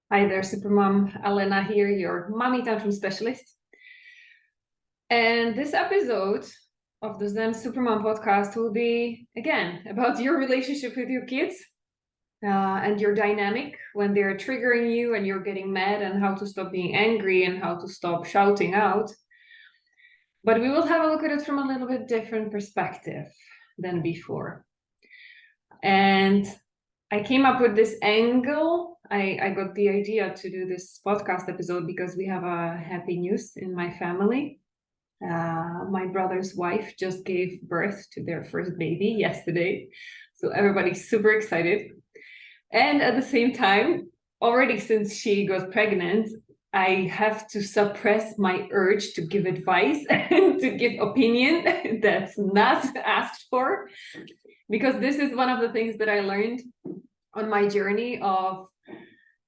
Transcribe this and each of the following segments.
Hi there, Supermom. Elena here, your mommy tantrum specialist. And this episode of the Zen Supermom podcast will be, again, about your relationship with your kids and your dynamic when they're triggering you and you're getting mad, and how to stop being angry and how to stop shouting out. But we will have a look at it from a little bit different perspective than before. And I came up with this angle. I got the idea to do this podcast episode because we have a happy news in my family. My brother's wife just gave birth to their first baby yesterday. So everybody's super excited. And at the same time, already since she got pregnant, I have to suppress my urge to give advice and to give opinion that's not asked for. Because this is one of the things that I learned on my journey of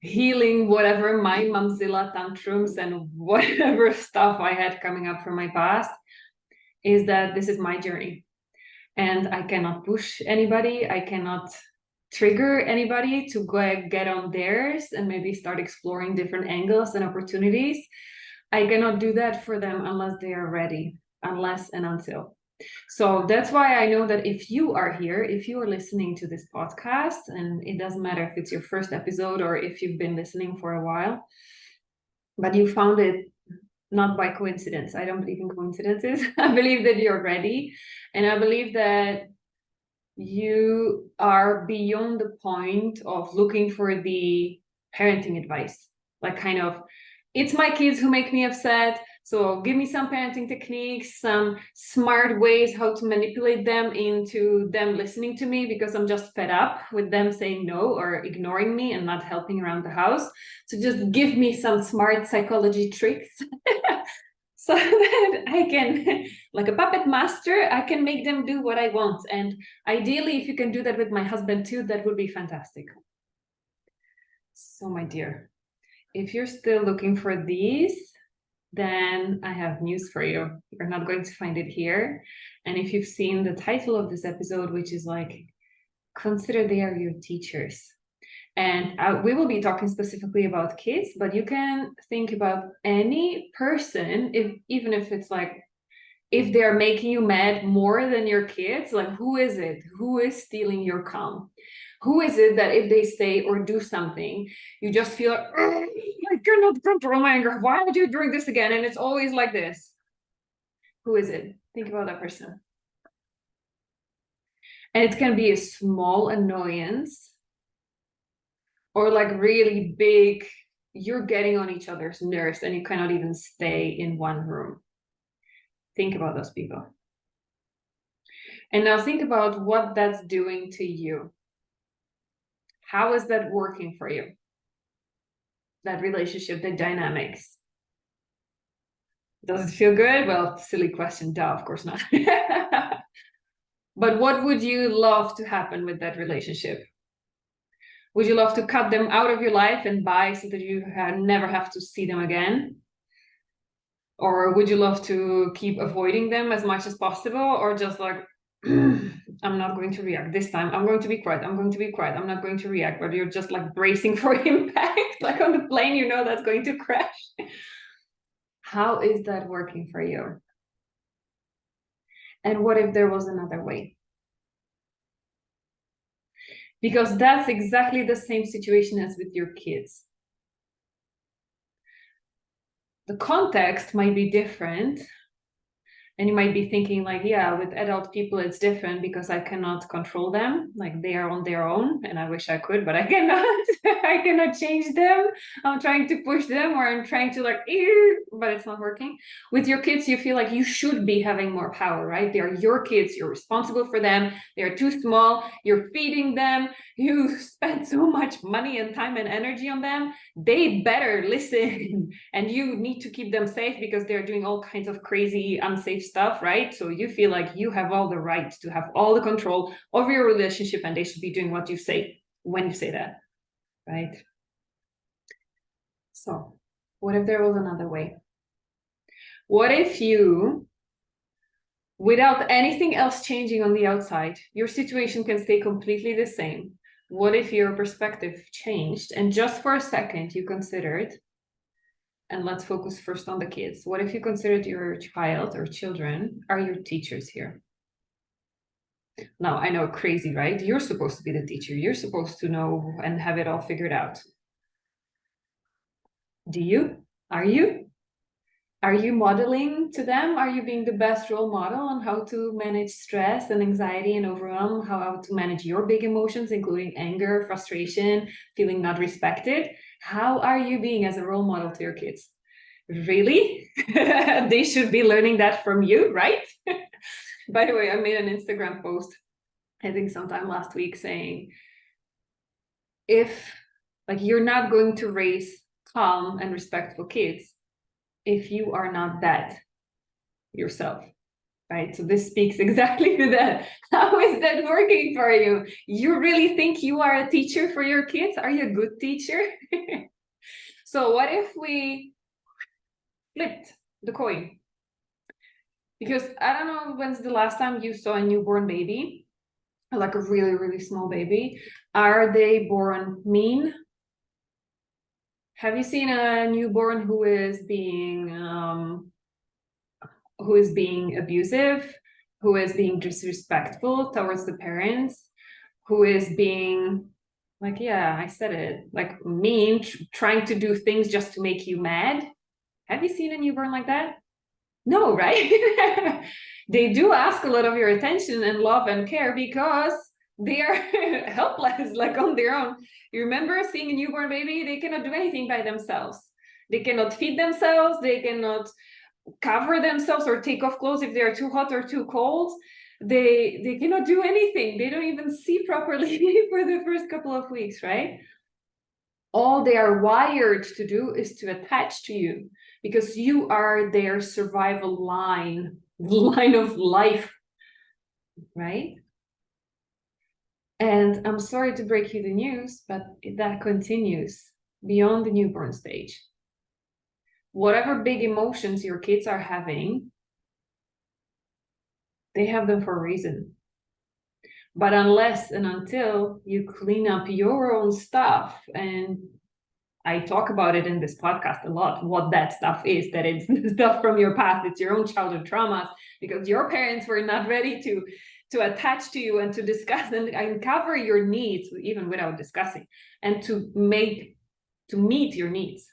healing whatever my momzilla tantrums and whatever stuff I had coming up from my past, is that this is my journey. And I cannot push anybody. I cannot trigger anybody to go get on theirs and maybe start exploring different angles and opportunities. I cannot do that for them unless they are ready, unless and until. So that's why I know that if you are here, if you are listening to this podcast, and it doesn't matter if it's your first episode or if you've been listening for a while, but you found it not by coincidence. I don't believe in coincidences. I believe that you're ready. And I believe that you are beyond the point of looking for the parenting advice. Like, kind of, it's my kids who make me upset, so give me some parenting techniques, some smart ways how to manipulate them into them listening to me, because I'm just fed up with them saying no or ignoring me and not helping around the house. So just give me some smart psychology tricks so that I can, like a puppet master, I can make them do what I want. And ideally, if you can do that with my husband too, that would be fantastic. So my dear, if you're still looking for these, then I have news for you. You're not going to find it here. And if you've seen the title of this episode, which is like, consider they are your teachers. And we will be talking specifically about kids, but you can think about any person, even if it's like, if they're making you mad more than your kids, like, who is it? Who is stealing your calm? Who is it that if they say or do something, you just feel like, I cannot control my anger. Why are you doing this again? And it's always like this. Who is it? Think about that person. And it can be a small annoyance or like really big, you're getting on each other's nerves and you cannot even stay in one room. Think about those people. And now think about what that's doing to you. How is that working for you? That relationship, the dynamics. Does it feel good? Well, silly question, duh, of course not. But what would you love to happen with that relationship? Would you love to cut them out of your life and bye so that you never have to see them again? Or would you love to keep avoiding them as much as possible? Or just like, I'm not going to react this time. I'm going to be quiet. I'm going to be quiet. I'm not going to react. But you're just like bracing for impact, like on the plane, you know that's going to crash. How is that working for you? And what if there was another way? Because that's exactly the same situation as with your kids. The context might be different. And you might be thinking like, yeah, with adult people, it's different because I cannot control them. Like, they are on their own, and I wish I could, but I cannot. I cannot change them. I'm trying to push them, or I'm trying to like, but it's not working. With your kids, you feel like you should be having more power, right? They are your kids. You're responsible for them. They're too small. You're feeding them. You spend so much money and time and energy on them. They better listen. And you need to keep them safe because they're doing all kinds of crazy, unsafe stuff, right? So you feel like you have all the right to have all the control over your relationship, and they should be doing what you say when you say that, right? So what if there was another way? What if you, without anything else changing on the outside, your situation can stay completely the same, What if your perspective changed and just for a second you considered, and let's focus first on the kids. What if you considered your child or children are your teachers here? Now, I know, crazy, right? You're supposed to be the teacher. You're supposed to know and have it all figured out. Do you? Are you? Are you modeling to them? Are you being the best role model on how to manage stress and anxiety and overwhelm, how to manage your big emotions, including anger, frustration, feeling not respected? How are you being as a role model to your kids? Really? They should be learning that from you, right? By the way, I made an Instagram post, I think sometime last week, saying, if like you're not going to raise calm and respectful kids if you are not that yourself, right? So this speaks exactly to that. How is that working for you? You really think you are a teacher for your kids? Are you a good teacher? So what if we flipped the coin? Because I don't know when's the last time you saw a newborn baby, like a really, really small baby. Are they born mean? Have you seen a newborn who is being abusive, who is being disrespectful towards the parents, who is being like, yeah, I said it, like mean, trying to do things just to make you mad? Have you seen a newborn like that? No, right? They do ask a lot of your attention and love and care because they are helpless, like on their own. You remember seeing a newborn baby? They cannot do anything by themselves. They cannot feed themselves. They cannot cover themselves or take off clothes if they're too hot or too cold. They cannot do anything. They don't even see properly for the first couple of weeks, right? All they are wired to do is to attach to you because you are their survival line of life, right? And I'm sorry to break you the news, but that continues beyond the newborn stage. Whatever big emotions your kids are having, they have them for a reason. But unless and until you clean up your own stuff, and I talk about it in this podcast a lot, what that stuff is, that it's stuff from your past, it's your own childhood traumas, because your parents were not ready to attach to you and to discuss and uncover your needs, even without discussing, and to meet your needs.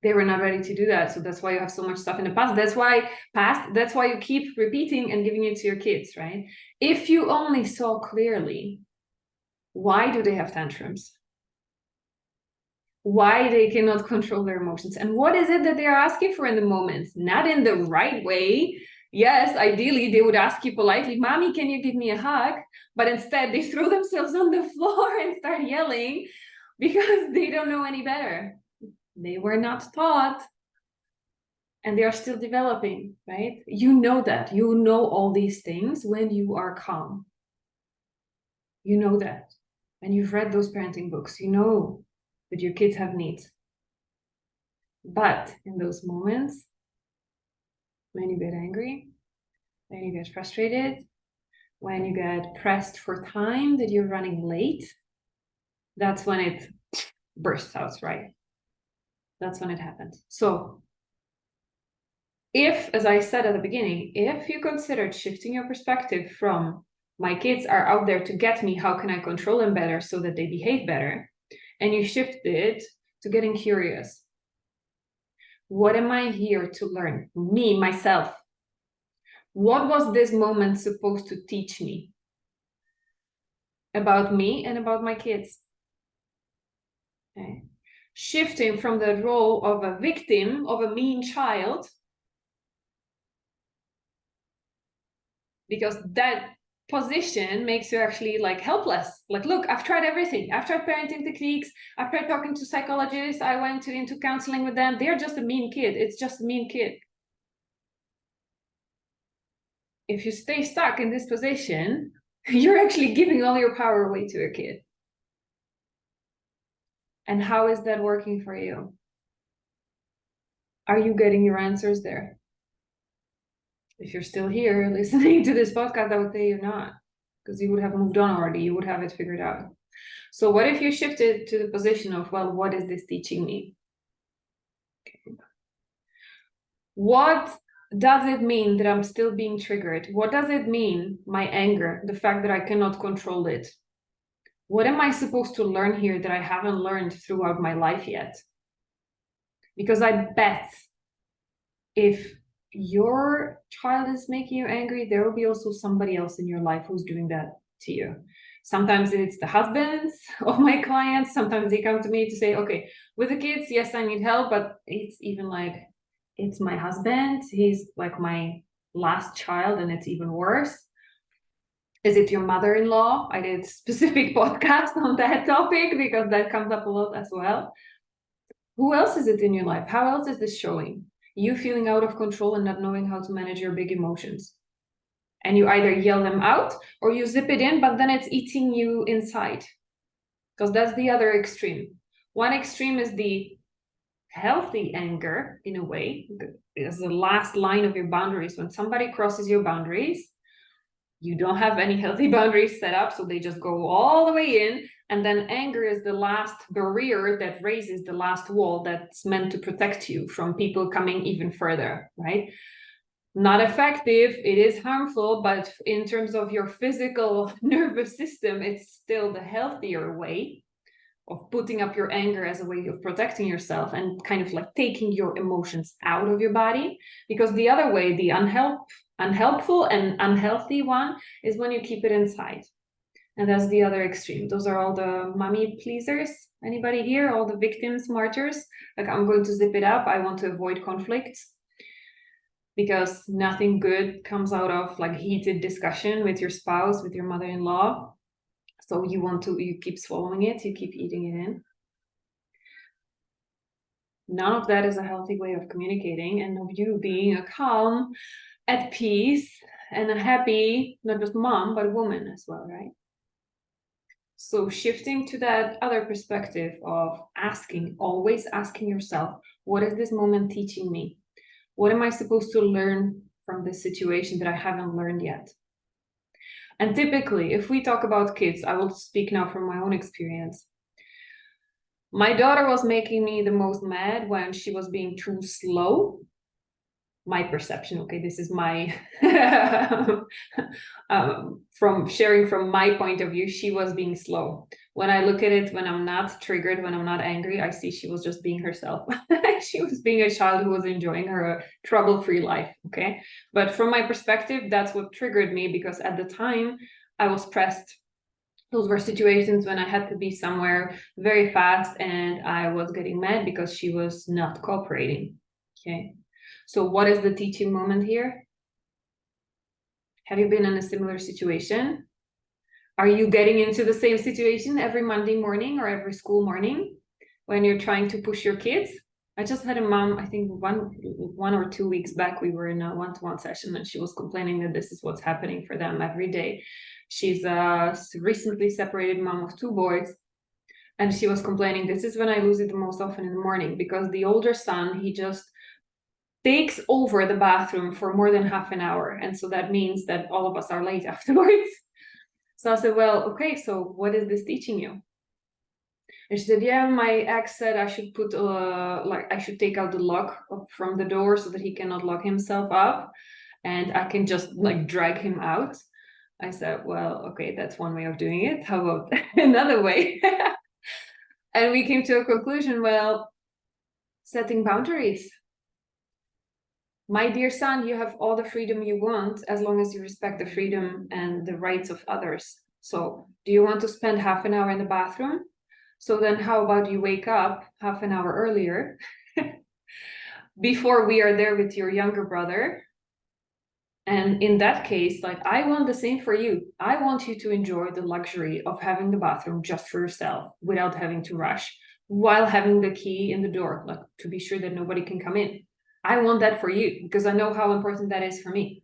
They were not ready to do that. So that's why you have so much stuff in the past. That's why you keep repeating and giving it to your kids, right? If you only saw clearly, why do they have tantrums? Why they cannot control their emotions? And what is it that they are asking for in the moment? Not in the right way. Yes, ideally they would ask you politely, Mommy, can you give me a hug? But instead they throw themselves on the floor and start yelling because they don't know any better. They were not taught, and they are still developing, right? You know that. You know all these things when you are calm. You know that. And you've read those parenting books. You know that your kids have needs. But in those moments, when you get angry, when you get frustrated, when you get pressed for time, that you're running late, that's when it bursts out, right? That's when it happens. So if, as I said at the beginning, if you considered shifting your perspective from my kids are out there to get me, how can I control them better so that they behave better? And you shifted it to getting curious. What am I here to learn? Me, myself. What was this moment supposed to teach me about me and about my kids? Okay. Shifting from the role of a victim of a mean child, because that position makes you actually like helpless. Like, look, I've tried everything. I've tried parenting techniques. I've tried talking to psychologists. I went into counseling with them. They're just a mean kid. It's just a mean kid. If you stay stuck in this position, you're actually giving all your power away to a kid. And how is that working for you? Are you getting your answers there? If you're still here listening to this podcast, I would say you're not, because you would have moved on already. You would have it figured out. So what if you shifted to the position of, well, what is this teaching me? What does it mean that I'm still being triggered? What does it mean, my anger, the fact that I cannot control it? What am I supposed to learn here that I haven't learned throughout my life yet? Because I bet if your child is making you angry, there will be also somebody else in your life who's doing that to you. Sometimes it's the husbands of my clients. Sometimes they come to me to say, okay, with the kids, yes, I need help, but it's even like, it's my husband. He's like my last child, and it's even worse. Is it your mother-in-law? I did a specific podcast on that topic because that comes up a lot as well. Who else is it in your life? How else is this showing? You feeling out of control and not knowing how to manage your big emotions. And you either yell them out or you zip it in, but then it's eating you inside. Because that's the other extreme. One extreme is the healthy anger, in a way. It's the last line of your boundaries. When somebody crosses your boundaries, you don't have any healthy boundaries set up, so they just go all the way in. And then anger is the last barrier that raises the last wall that's meant to protect you from people coming even further, right? Not effective, it is harmful, but in terms of your physical nervous system, it's still the healthier way of putting up your anger as a way of protecting yourself and kind of like taking your emotions out of your body. Because the other way, the unhelpful and unhealthy one, is when you keep it inside. And that's the other extreme. Those are all the mommy pleasers. Anybody here? All the victims, martyrs? Like, I'm going to zip it up. I want to avoid conflict. Because nothing good comes out of like heated discussion with your spouse, with your mother-in-law. So you keep swallowing it, you keep eating it in. None of that is a healthy way of communicating and of you being a calm, at peace, and a happy, not just mom, but woman as well, right? So shifting to that other perspective of always asking yourself, what is this moment teaching me? What am I supposed to learn from this situation that I haven't learned yet? And typically, if we talk about kids, I will speak now from my own experience. My daughter was making me the most mad when she was being too slow. My perception, okay, this is my from sharing from my point of view, she was being slow. When I look at it, when I'm not triggered, when I'm not angry, I see she was just being herself. She was being a child who was enjoying her trouble-free life, okay? But from my perspective, that's what triggered me, because at the time I was pressed. Those were situations when I had to be somewhere very fast and I was getting mad because she was not cooperating, okay? So what is the teaching moment here? Have you been in a similar situation? Are you getting into the same situation every Monday morning or every school morning when you're trying to push your kids? I just had a mom, I think one or 2 weeks back, we were in a one-to-one session and she was complaining that this is what's happening for them every day. She's a recently separated mom of 2 boys. And she was complaining, this is when I lose it the most often in the morning, because the older son, he just takes over the bathroom for more than half an hour. And so that means that all of us are late afterwards. So I said, well, okay, so what is this teaching you? And she said, yeah, my ex said I should put I should take out the lock from the door so that he cannot lock himself up and I can just like drag him out. I said, well, okay, that's one way of doing it. How about another way? And we came to a conclusion, well, setting boundaries. My dear son, you have all the freedom you want as long as you respect the freedom and the rights of others. So do you want to spend half an hour in the bathroom? So then how about you wake up half an hour earlier before we are there with your younger brother? And in that case, like, I want the same for you. I want you to enjoy the luxury of having the bathroom just for yourself without having to rush, while having the key in the door, like, to be sure that nobody can come in. I want that for you because I know how important that is for me.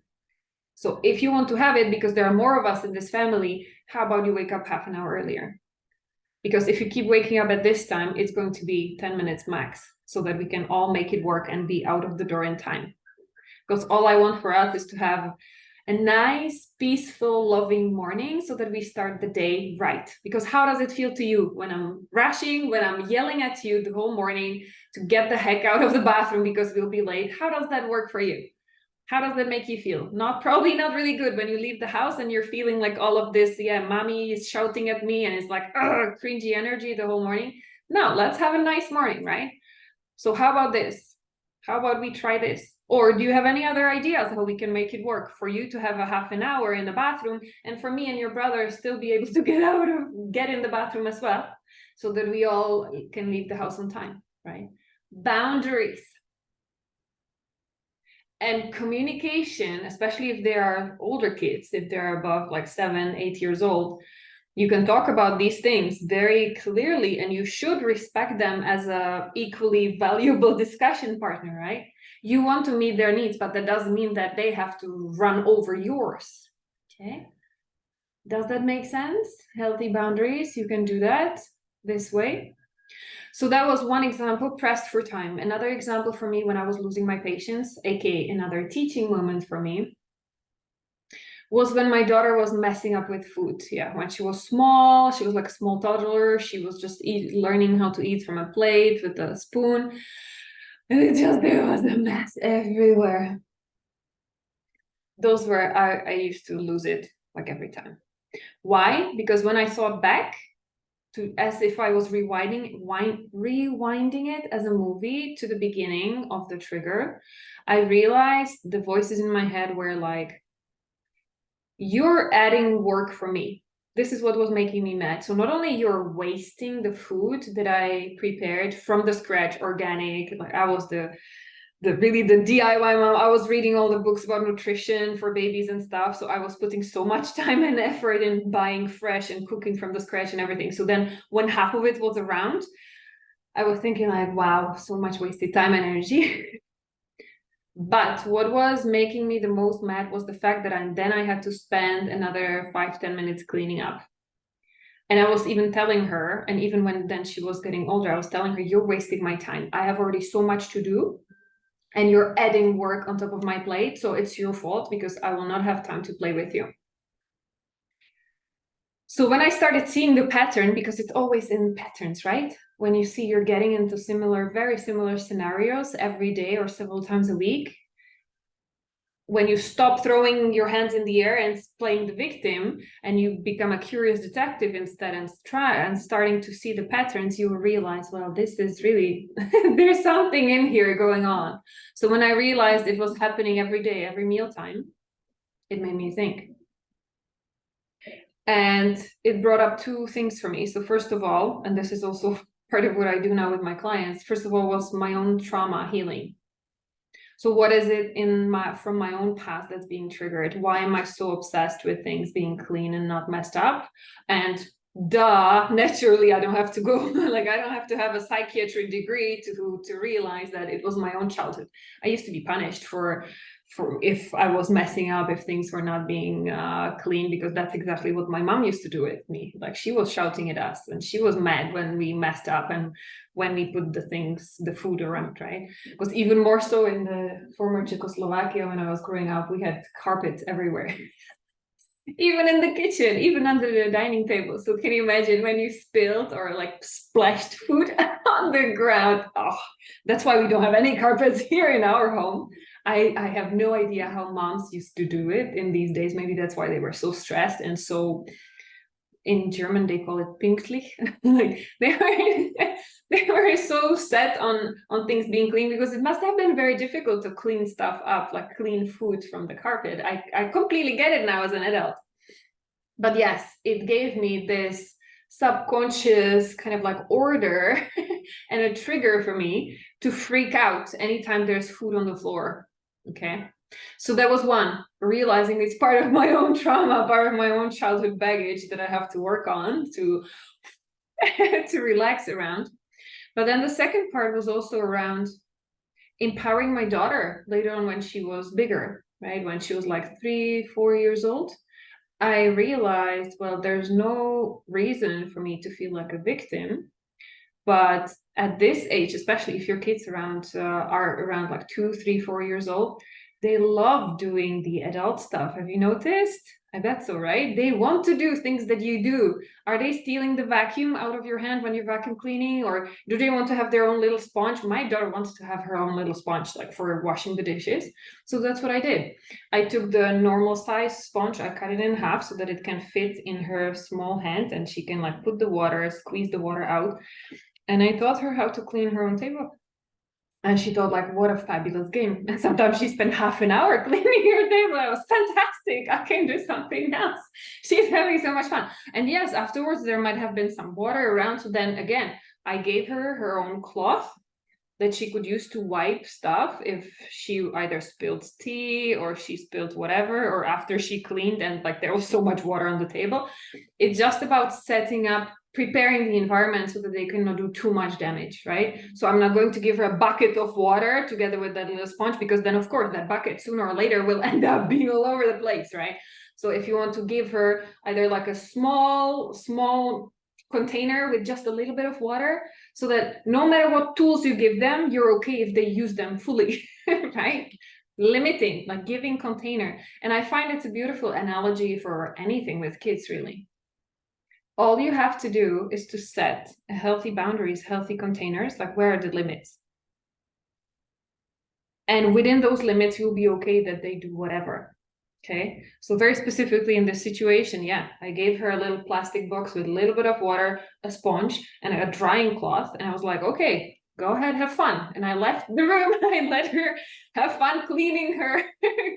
So if you want to have it because there are more of us in this family, how about you wake up half an hour earlier? Because if you keep waking up at this time, it's going to be 10 minutes max so that we can all make it work and be out of the door in time. Because all I want for us is to have a nice, peaceful, loving morning so that we start the day right. Because how does it feel to you when I'm rushing, when I'm yelling at you the whole morning to get the heck out of the bathroom because we'll be late? How does that work for you? How does that make you feel? Probably not really good when you leave the house and you're feeling like all of this, yeah, mommy is shouting at me and it's like, cringy energy the whole morning. No, let's have a nice morning, right? So how about this? How about we try this? Or do you have any other ideas how we can make it work for you to have a half an hour in the bathroom and for me and your brother still be able to get in the bathroom as well so that we all can leave the house on time, right? Boundaries. And communication, especially if they are older kids, if they're above like 7, 8 years old, you can talk about these things very clearly and you should respect them as a equally valuable discussion partner, right? You want to meet their needs, but that doesn't mean that they have to run over yours. Okay. Does that make sense? Healthy boundaries, you can do that this way. So that was one example, pressed for time. Another example for me when I was losing my patience, aka another teaching moment for me, was when my daughter was messing up with food. Yeah, when she was small, she was like a small toddler. She was just learning how to eat from a plate with a spoon. And there was a mess everywhere. Those were, I used to lose it like every time. Why? Because when I thought back, as if I was rewinding it as a movie to the beginning of the trigger, I realized the voices in my head were like, you're adding work for me. This is what was making me mad. So not only you're wasting the food that I prepared from the scratch, organic, like I was the DIY mom. I was reading all the books about nutrition for babies and stuff. So I was putting so much time and effort in buying fresh and cooking from the scratch and everything. So then when half of it was around, I was thinking like, wow, so much wasted time and energy. But what was making me the most mad was the fact that I had to spend another 5-10 minutes cleaning up. And I was even telling her, and even when then she was getting older, I was telling her, you're wasting my time. I have already so much to do and you're adding work on top of my plate. So it's your fault because I will not have time to play with you. So when I started seeing the pattern, because it's always in patterns, right? When you see you're getting into very similar scenarios every day or several times a week, when you stop throwing your hands in the air and playing the victim and you become a curious detective instead and starting to see the patterns, you will realize, well, this is really, there's something in here going on. So when I realized it was happening every day, every mealtime, it made me think. And it brought up two things for me. So first of all, and this is also part of what I do now with my clients, first of all, was my own trauma healing. So what is it from my own past that's being triggered? Why am I so obsessed with things being clean and not messed up? And naturally, I don't have to go, like I don't have to have a psychiatric degree to realize that it was my own childhood. I used to be punished for if I was messing up, if things were not being clean, because that's exactly what my mom used to do with me. Like she was shouting at us and she was mad when we messed up and when we put the food around, right? It was even more so in the former Czechoslovakia when I was growing up, we had carpets everywhere. Even in the kitchen, even under the dining table. So can you imagine when you spilled or like splashed food on the ground? Oh, that's why we don't have any carpets here in our home. I have no idea how moms used to do it in these days. Maybe that's why they were so stressed and so, in German they call it pünktlich. Like they were so set on things being clean, because it must have been very difficult to clean stuff up, like clean food from the carpet. I completely get it now as an adult. But yes, it gave me this subconscious kind of like order and a trigger for me to freak out anytime there's food on the floor. Okay. So that was one, realizing it's part of my own trauma, part of my own childhood baggage that I have to work on to to relax around. But then the second part was also around empowering my daughter later on when she was bigger, right? When she was like 3-4 years old, I realized, well, there's no reason for me to feel like a victim. But at this age, especially if your kids are around like 2, 3, 4 years old, they love doing the adult stuff. Have you noticed? I bet so, right? They want to do things that you do. Are they stealing the vacuum out of your hand when you're vacuum cleaning? Or do they want to have their own little sponge? My daughter wants to have her own little sponge, like for washing the dishes. So that's what I did. I took the normal size sponge, I cut it in half so that it can fit in her small hand and she can like put the water, squeeze the water out. And I taught her how to clean her own table. And she thought, like, what a fabulous game. And sometimes she spent half an hour cleaning her table. It was fantastic. I can do something else. She's having so much fun. And yes, afterwards, there might have been some water around. So then again, I gave her her own cloth that she could use to wipe stuff if she either spilled tea or she spilled whatever, or after she cleaned and like there was so much water on the table. It's just about setting up, preparing the environment so that they cannot do too much damage, right? So I'm not going to give her a bucket of water together with that little sponge, because then of course that bucket sooner or later will end up being all over the place, right? So if you want to give her either like a small container with just a little bit of water, so that no matter what tools you give them, you're okay if they use them fully, right? Limiting, like giving container. And I find it's a beautiful analogy for anything with kids, really. All you have to do is to set healthy boundaries, healthy containers, like where are the limits? And within those limits, you'll be okay that they do whatever. Okay, so very specifically in this situation, yeah, I gave her a little plastic box with a little bit of water, a sponge, and a drying cloth. And I was like, okay, go ahead, have fun. And I left the room. I let her have fun cleaning her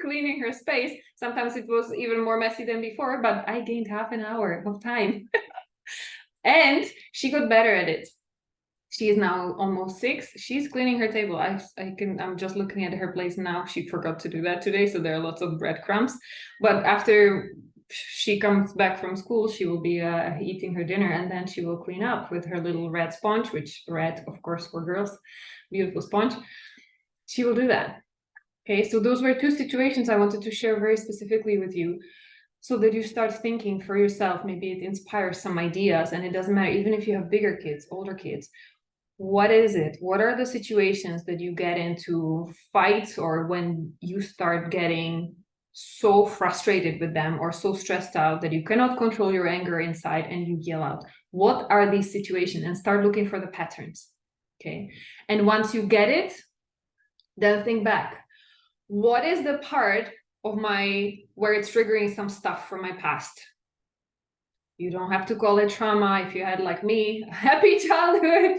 cleaning her space. Sometimes it was even more messy than before, but I gained half an hour of time. And she got better at it. She is now almost 6. She's cleaning her table. I'm just looking at her place now. She forgot to do that today, so there are lots of breadcrumbs. But after she comes back from school, she will be eating her dinner, and then she will clean up with her little red sponge, which red, of course, for girls, beautiful sponge. She will do that. Okay, so those were 2 situations I wanted to share very specifically with you, so that you start thinking for yourself. Maybe it inspires some ideas, and it doesn't matter, even if you have bigger kids, older kids. What is it? What are the situations that you get into fights, or when you start getting so frustrated with them or so stressed out that you cannot control your anger inside and you yell out? What are these situations? And start looking for the patterns. Okay. And once you get it, then think back. What is the part of where it's triggering some stuff from my past? You don't have to call it trauma. If you had, like me, a happy childhood,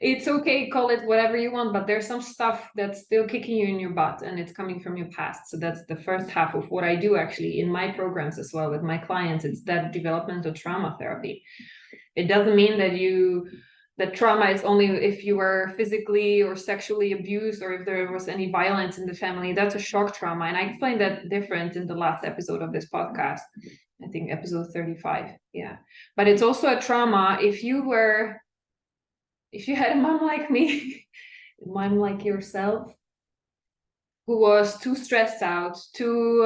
it's okay, call it whatever you want, but there's some stuff that's still kicking you in your butt and it's coming from your past. So that's the first half of what I do actually in my programs as well with my clients. It's that developmental trauma therapy. It doesn't mean that trauma is only if you were physically or sexually abused, or if there was any violence in the family. That's a shock trauma. And I explained that different in the last episode of this podcast. I think episode 35. Yeah. But it's also a trauma if you had a mom like me, a mom like yourself, who was too stressed out, too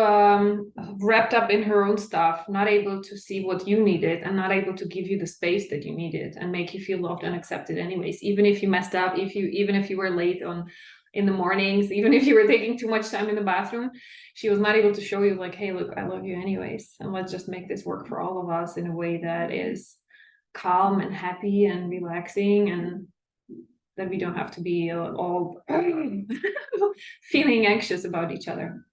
wrapped up in her own stuff, not able to see what you needed, and not able to give you the space that you needed and make you feel loved and accepted anyways, even if you messed up, even if you were late in the mornings, even if you were taking too much time in the bathroom. She was not able to show you, like, hey, look, I love you anyways, and let's just make this work for all of us in a way that is calm and happy and relaxing, and that we don't have to be all feeling anxious about each other.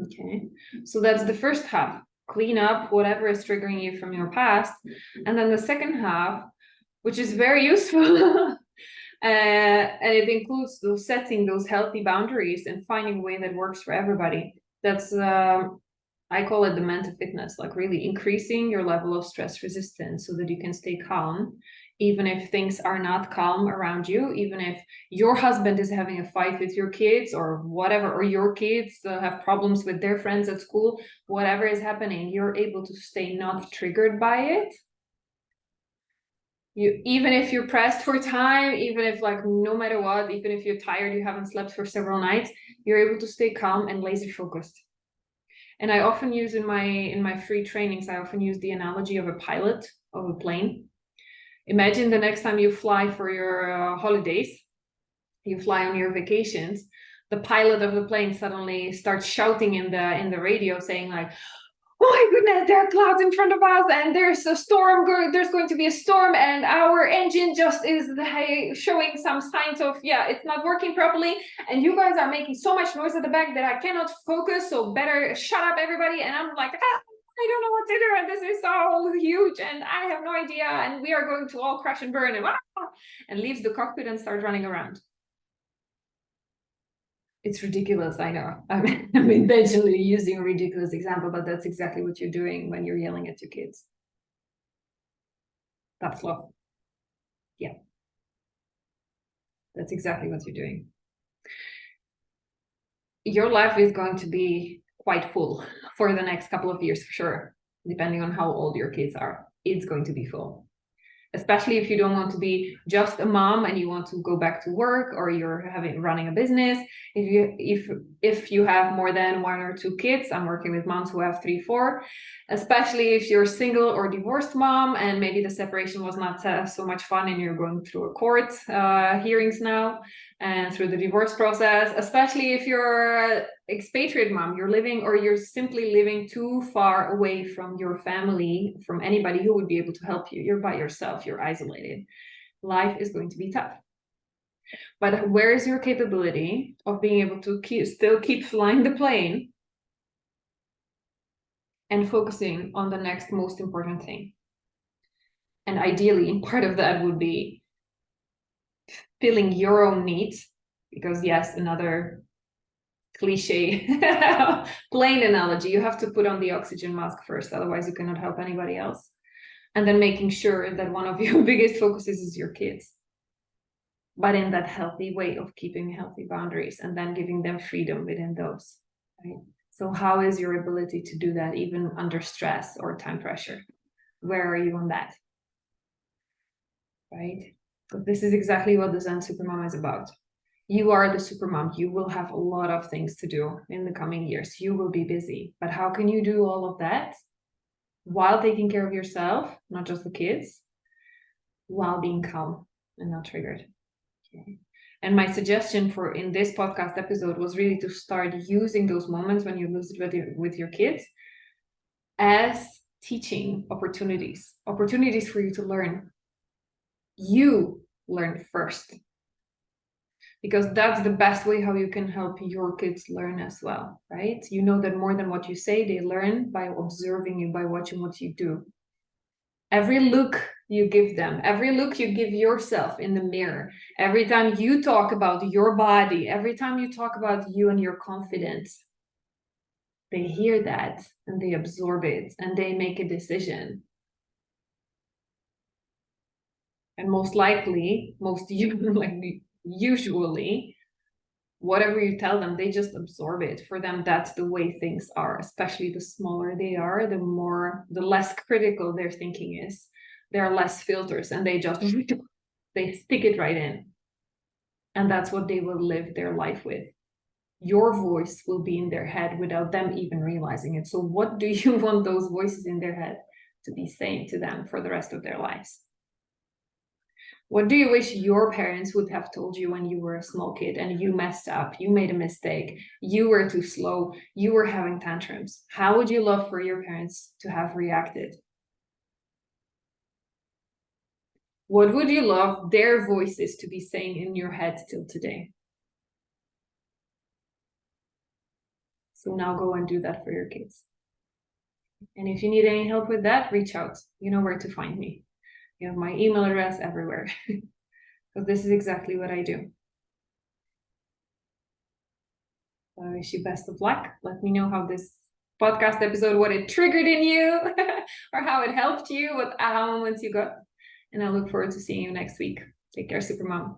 Okay, so that's the first half. Clean up whatever is triggering you from your past. And then the second half, which is very useful, and it includes setting those healthy boundaries and finding a way that works for everybody. That's I call it the mental fitness, like really increasing your level of stress resistance so that you can stay calm, even if things are not calm around you, even if your husband is having a fight with your kids or whatever, or your kids have problems with their friends at school, whatever is happening, you're able to stay not triggered by it. Even if you're pressed for time, even if, like, no matter what, even if you're tired, you haven't slept for several nights, you're able to stay calm and laser focused. And I often use in my free trainings, I often use the analogy of a pilot of a plane. Imagine the next time you fly for your holidays, you fly on your vacations, the pilot of the plane suddenly starts shouting in the radio saying like, oh my goodness, there are clouds in front of us and there's a storm, there's going to be a storm and our engine just is showing some signs of, it's not working properly. And you guys are making so much noise at the back that I cannot focus. So better shut up, everybody. And I'm like, I don't know what to do. And this is so huge and I have no idea. And we are going to all crash and burn and leaves the cockpit and starts running around. It's ridiculous, I know. I'm intentionally using a ridiculous example, but that's exactly what you're doing when you're yelling at your kids. That's love. Yeah. That's exactly what you're doing. Your life is going to be quite full for the next couple of years, for sure, depending on how old your kids are. It's going to be full. Especially if you don't want to be just a mom and you want to go back to work or you're running a business. If you have more than 1 or 2 kids, I'm working with moms who have 3, 4, especially if you're single or divorced mom and maybe the separation was not so much fun and you're going through a court hearings now and through the divorce process, especially if you're expatriate mom, you're living or you're simply living too far away from your family, from anybody who would be able to help you. You're by yourself, you're isolated. Life is going to be tough. But where is your capability of being able to still keep flying the plane and focusing on the next most important thing? And ideally, part of that would be filling your own needs, because yes, another cliche plane analogy, you have to put on the oxygen mask first, otherwise you cannot help anybody else. And then making sure that one of your biggest focuses is your kids, but in that healthy way of keeping healthy boundaries and then giving them freedom within those, right? So how is your ability to do that even under stress or time pressure? Where are you on that? Right? So this is exactly what the Zen Supermom is about. You are the supermom. You will have a lot of things to do in the coming years. You will be busy. But how can you do all of that while taking care of yourself, not just the kids, while being calm and not triggered? Okay. And my suggestion for in this podcast episode was really to start using those moments when you lose it with your kids as teaching opportunities for you to learn. You learn first, because that's the best way how you can help your kids learn as well, right? You know that more than what you say, they learn by observing you, by watching what you do. Every look you give them, every look you give yourself in the mirror, every time you talk about your body, every time you talk about you and your confidence, they hear that and they absorb it and they make a decision. And most likely, usually, whatever you tell them, they just absorb it. For them, that's the way things are. Especially the smaller they are, the less critical their thinking is. There are less filters and they just they stick it right in. And that's what they will live their life with. Your voice will be in their head without them even realizing it. So what do you want those voices in their head to be saying to them for the rest of their lives? What do you wish your parents would have told you when you were a small kid and you messed up, you made a mistake, you were too slow, you were having tantrums? How would you love for your parents to have reacted? What would you love their voices to be saying in your head till today? So now go and do that for your kids. And if you need any help with that, reach out. You know where to find me. You have my email address everywhere. Because this is exactly what I do. I wish you best of luck. Let me know how this podcast episode, what it triggered in you or how it helped you, what aha moments you got. And I look forward to seeing you next week. Take care, Supermom.